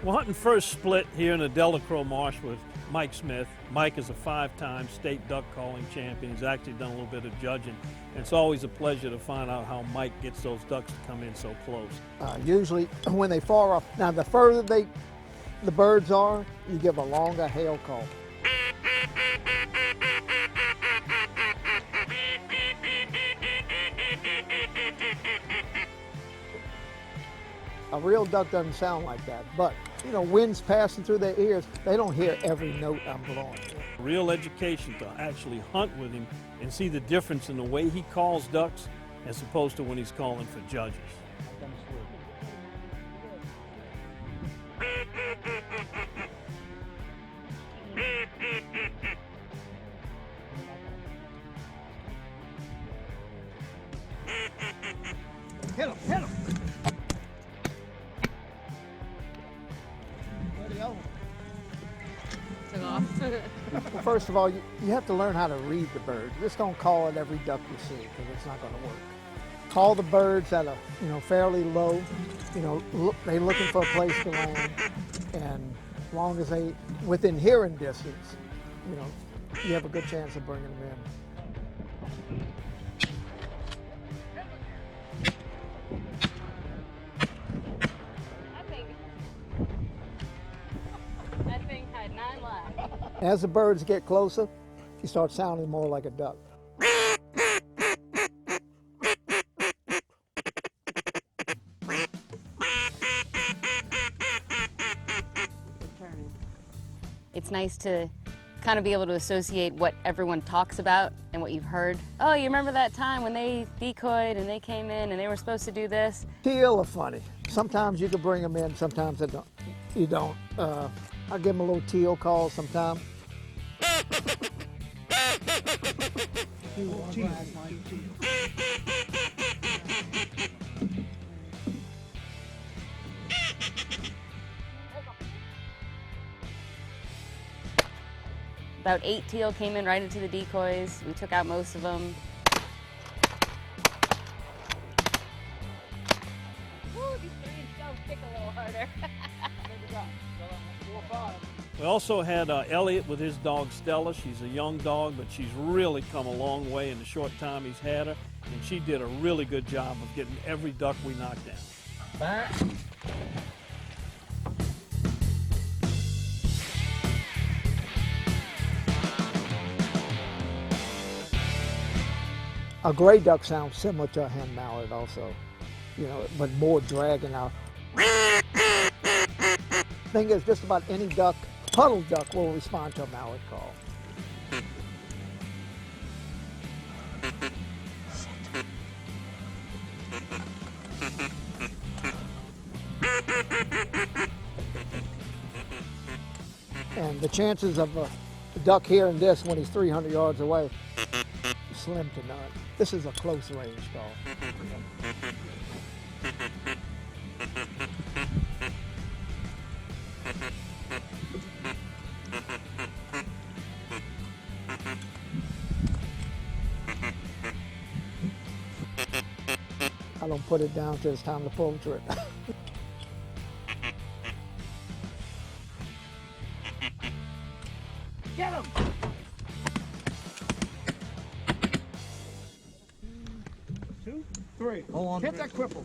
We're hunting first split here in the Delacroix marsh with Mike Smith. Mike is a 5-time state duck calling champion. He's actually done a little bit of judging. And it's always a pleasure to find out how Mike gets those ducks to come in so close. Usually when they far off, now the further the birds are, you give a longer hail call. A real duck doesn't sound like that, but you know, wind's passing through their ears, they don't hear every note I'm blowing. Real education to actually hunt with him and see the difference in the way he calls ducks as opposed to when he's calling for judges. Hit him, hit him! Took off. Well, first of all, you have to learn how to read the bird. Just don't call at every duck you see, because it's not going to work. Call the birds that are, you know, fairly low. You know, they're looking for a place to land, and as long as they within hearing distance, you know, you have a good chance of bringing them in. That thing had 9 lives. As the birds get closer, you start sounding more like a duck. It's nice to kind of be able to associate what everyone talks about and what you've heard. Oh, you remember that time when they decoyed and they came in and they were supposed to do this? Teal are funny. Sometimes you can bring them in, sometimes you don't. I'll give them a little teal call sometime. About 8 teal came in right into the decoys. We took out most of them. Woo, these 3-inch shells kick a little harder. We also had Elliot with his dog Stella. She's a young dog, but she's really come a long way in the short time he's had her, and she did a really good job of getting every duck we knocked down. Back. A gray duck sounds similar to a hen mallard also, you know, but more dragging out. Thing is, just about any duck, puddle duck, will respond to a mallard call. And the chances of a duck hearing this when he's 300 yards away, slim to none. This is a close range call. I don't put it down till it's time to pull the trigger. Get him! 2, 3. Hold on. Hit that cripple.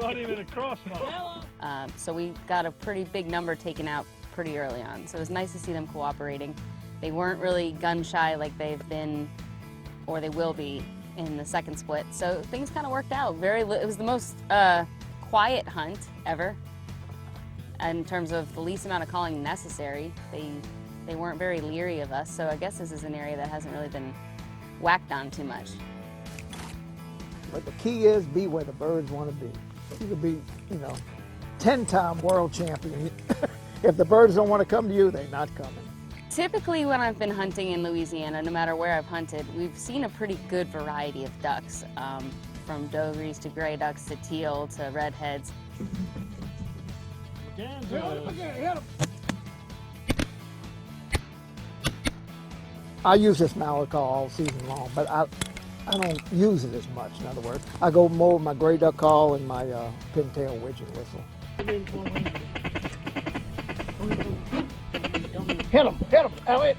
Not even a crossbow. So we got a pretty big number taken out pretty early on. So it was nice to see them cooperating. They weren't really gun shy like they've been, or they will be, in the second split. So things kind of worked out. It was the most quiet hunt ever in terms of the least amount of calling necessary. They weren't very leery of us. So I guess this is an area that hasn't really been whacked on too much. But the key is be where the birds want to be. You could be, you know, 10-time world champion. If the birds don't want to come to you, they're not coming. Typically when I've been hunting in Louisiana, no matter where I've hunted, we've seen a pretty good variety of ducks, from dougrees to gray ducks to teal to redheads. I use this mallard call all season long, but I don't use it as much, in other words. I go more with my gray duck call and my pintail widgeon whistle. Hit him, Elliot.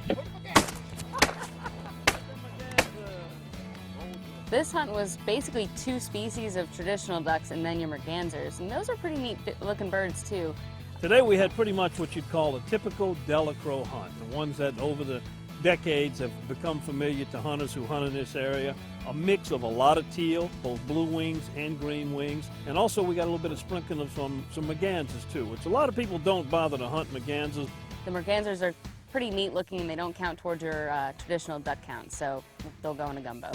This hunt was basically 2 species of traditional ducks and then your mergansers, and those are pretty neat looking birds too. Today we had pretty much what you'd call a typical Delacroix hunt, the ones that over the decades have become familiar to hunters who hunt in this area. A mix of a lot of teal, both blue wings and green wings, and also we got a little bit of sprinkling of some mergansers too, which a lot of people don't bother to hunt mergansers. The mergansers are pretty neat looking and they don't count towards your traditional duck count, so they'll go in a gumbo.